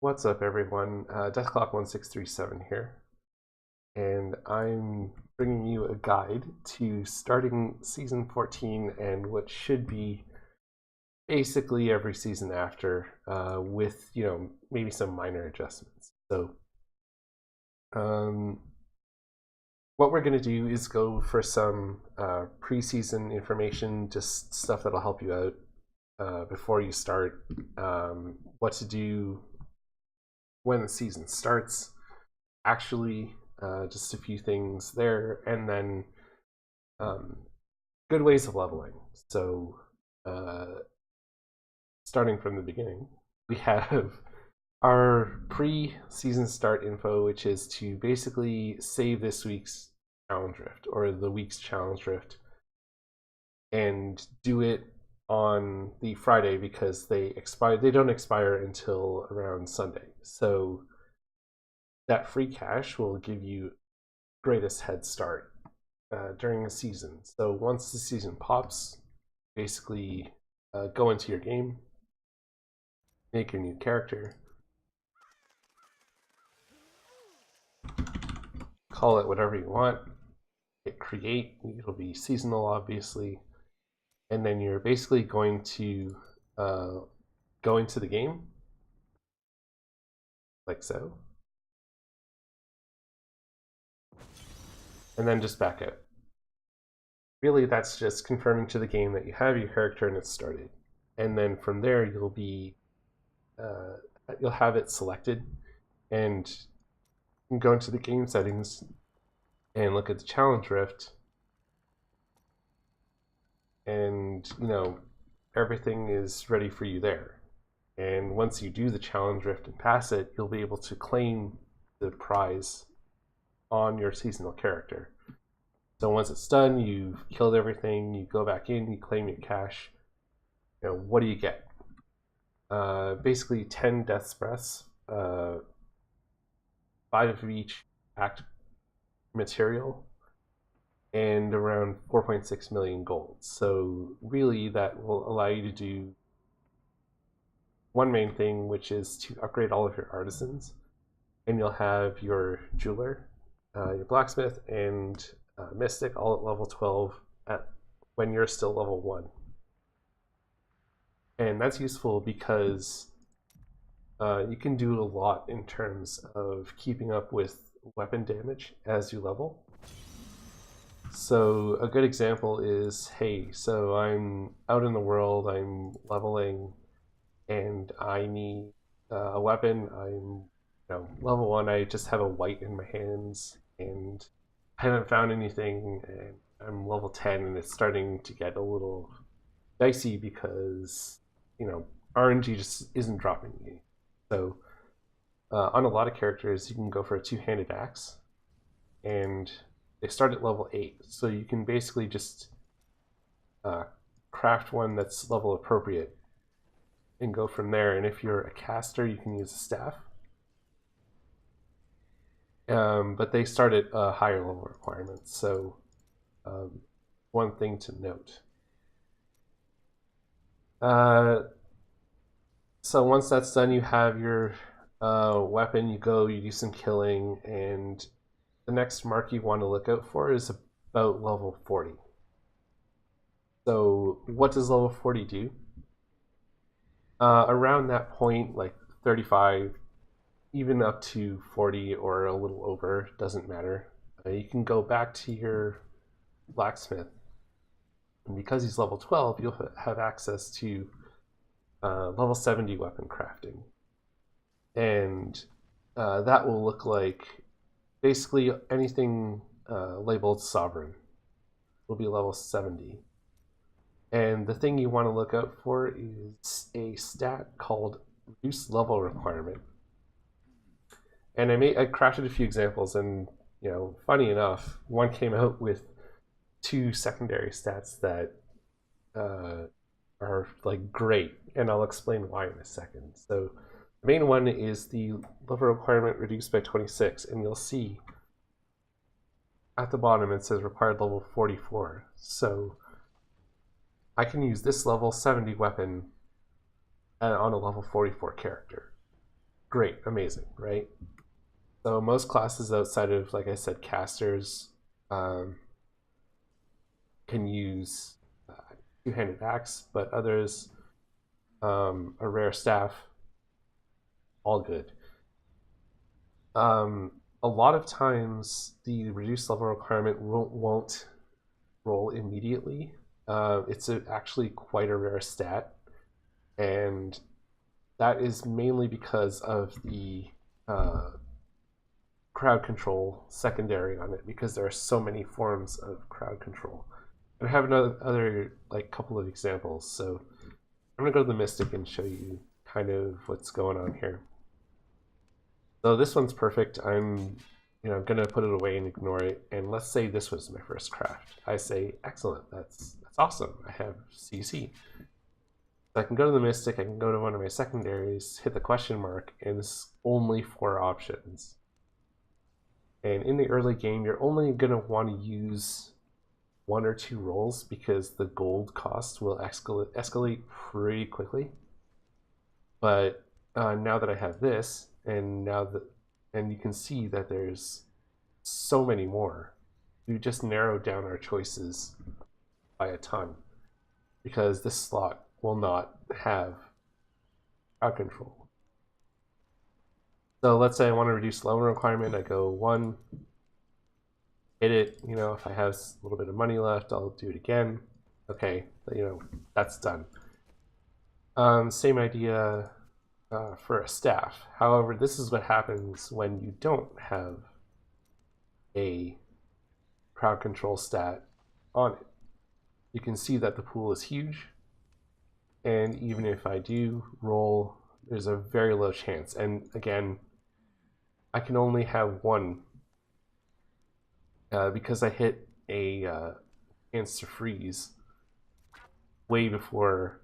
What's up, everyone? Deathclock1637 here, and I'm bringing you a guide to starting Season 14 and what should be basically every season after, with, maybe some minor adjustments. So, um, what we're going to do is go for some preseason information, just stuff that'll help you out before you start, what to do when the season starts, actually, just a few things there, and then good ways of leveling. So, starting from the beginning, we have our pre-season start info, which is to basically save this week's challenge rift or the week's challenge rift and do it on the Friday because they don't expire until around Sunday. So that free cash will give you greatest head start during the season. So once the season pops, basically go into your game, make your new character, call it whatever you want, hit create, it'll be seasonal obviously, and then you're basically going to go into the game like so, and then just back out. Really, that's just confirming to the game that you have your character and it's started. And then from there, you'll have it selected, and you can go into the game settings and look at the challenge rift, and everything is ready for you there. And once you do the challenge rift and pass it, you'll be able to claim the prize on your seasonal character. So once it's done, you've killed everything, you go back in, you claim your cash. What do you get? Basically 10 death breaths, 5 of each act material, and around 4.6 million gold. So really that will allow you to do one main thing, which is to upgrade all of your artisans. And you'll have your jeweler, your blacksmith, and mystic all at level 12 when you're still level 1. And that's useful because you can do a lot in terms of keeping up with weapon damage as you level. So a good example is, hey, so I'm out in the world, I'm leveling, and I need a weapon. I'm level 1, I just have a white in my hands, and I haven't found anything, and I'm level 10, and it's starting to get a little dicey because RNG just isn't dropping me. So on a lot of characters, you can go for a two-handed axe, and they start at level 8. So you can basically just craft one that's level appropriate and go from there. And if you're a caster, you can use a staff. But they start at higher level requirements. So one thing to note. So once that's done, you have your weapon, you do some killing, and the next mark you want to look out for is about level 40. So what does level 40 do? Around that point, like 35, even up to 40 or a little over, doesn't matter. You can go back to your blacksmith, and because he's level 12, you'll have access to level 70 weapon crafting. And that will look like basically anything labeled sovereign will be level 70. And the thing you want to look out for is a stat called reduce level requirement. And I crafted a few examples, and funny enough, one came out with 2 secondary stats that are like great, and I'll explain why in a second. So the main one is the level requirement reduced by 26, and you'll see at the bottom it says required level 44. So I can use this level 70 weapon on a level 44 character. great, amazing, right? So most classes outside of, like I said, casters can use two-handed axe, but others, a rare staff, all good. A lot of times the reduced level requirement won't roll immediately. It's actually quite a rare stat, and that is mainly because of the crowd control secondary on it, because there are so many forms of crowd control. And I have another like couple of examples. So I'm gonna go to the Mystic and show you kind of what's going on here. So this one's perfect. I'm gonna put it away and ignore it. And let's say this was my first craft. I say, excellent, that's awesome. I have CC. So I can go to the Mystic, I can go to one of my secondaries, hit the question mark, and it's only 4 options. And in the early game, you're only going to want to use 1 or 2 rolls because the gold cost will escalate pretty quickly. But now that I have this, and you can see that there's so many more, we just narrowed down our choices by a ton because this slot will not have crowd control. So let's say I want to reduce level requirement. I go 1, hit it. If I have a little bit of money left, I'll do it again. Okay, that's done. Same idea for a staff. However, this is what happens when you don't have a crowd control stat on it. You can see that the pool is huge, and even if I do roll, there's a very low chance. And again, I can only have 1 because I hit a chance to freeze way before.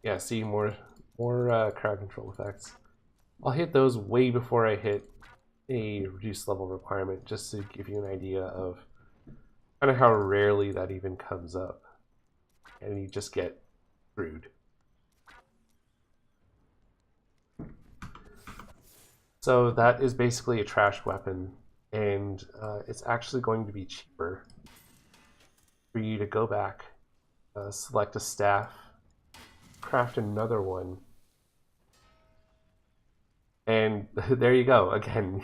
Yeah, see, more crowd control effects. I'll hit those way before I hit a reduced level requirement, just to give you an idea of kind of how rarely that even comes up, and you just get screwed. So that is basically a trash weapon, and it's actually going to be cheaper for you to go back, select a staff, craft another one, and there you go. Again,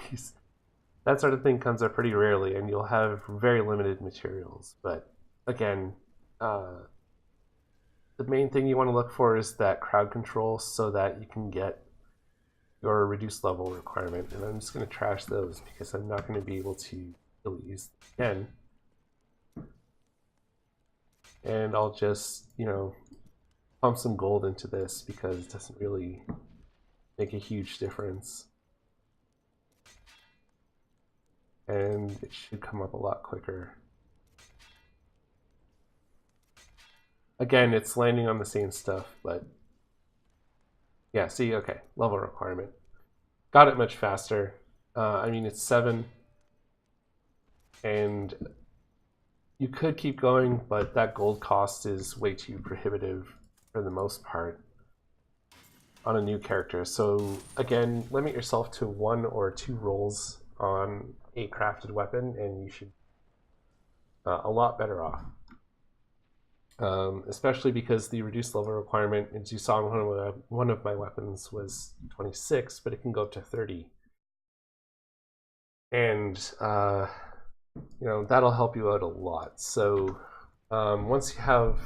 that sort of thing comes up pretty rarely, and you'll have very limited materials. But again, the main thing you want to look for is that crowd control so that you can get your reduced level requirement. And I'm just going to trash those because I'm not going to be able to really use them again. And I'll just, pump some gold into this because it doesn't really make a huge difference. And it should come up a lot quicker. Again, it's landing on the same stuff, but yeah, see, okay, level requirement. Got it much faster. I mean, it's 7, and you could keep going, but that gold cost is way too prohibitive for the most part on a new character. So again, limit yourself to 1 or 2 rolls on a crafted weapon, and you should a lot better off. Especially because the reduced level requirement, as you saw, one of my weapons was 26, but it can go up to 30. And that'll help you out a lot. So once you have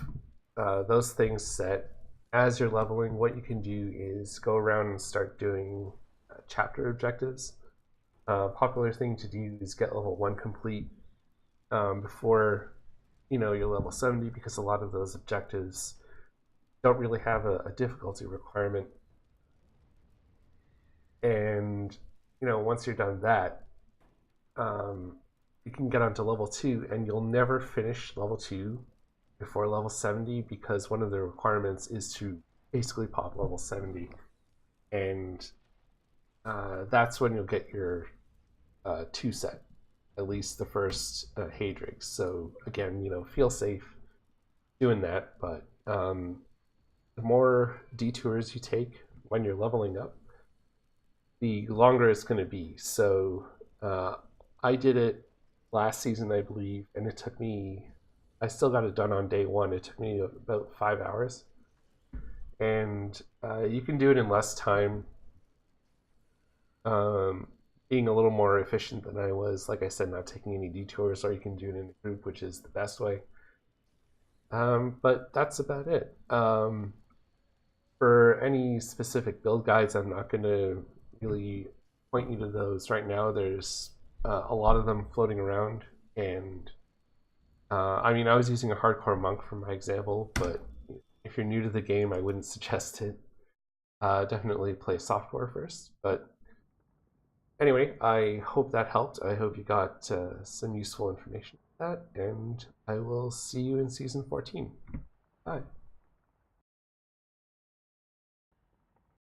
those things set, as you're leveling, what you can do is go around and start doing chapter objectives. Popular thing to do is get level 1 complete before you're level 70, because a lot of those objectives don't really have a difficulty requirement. And once you're done that, you can get onto level 2, and you'll never finish level 2 before level 70, because one of the requirements is to basically pop level 70, and that's when you'll get your 2 set, at least the first Hadrix. So again, feel safe doing that, but the more detours you take when you're leveling up, the longer it's going to be. So I did it last season, I believe, and it took me. I still got it done on day one. It took me about 5 hours, and you can do it in less time. Um, Being a little more efficient than I was, like I said, not taking any detours, or you can do it in a group, which is the best way. But that's about it. For any specific build guides, I'm not going to really point you to those right now. There's a lot of them floating around, and I mean, I was using a hardcore monk for my example, but if you're new to the game, I wouldn't suggest it. Definitely play software first. But anyway, I hope that helped. I hope you got some useful information with that, and I will see you in season 14. Bye.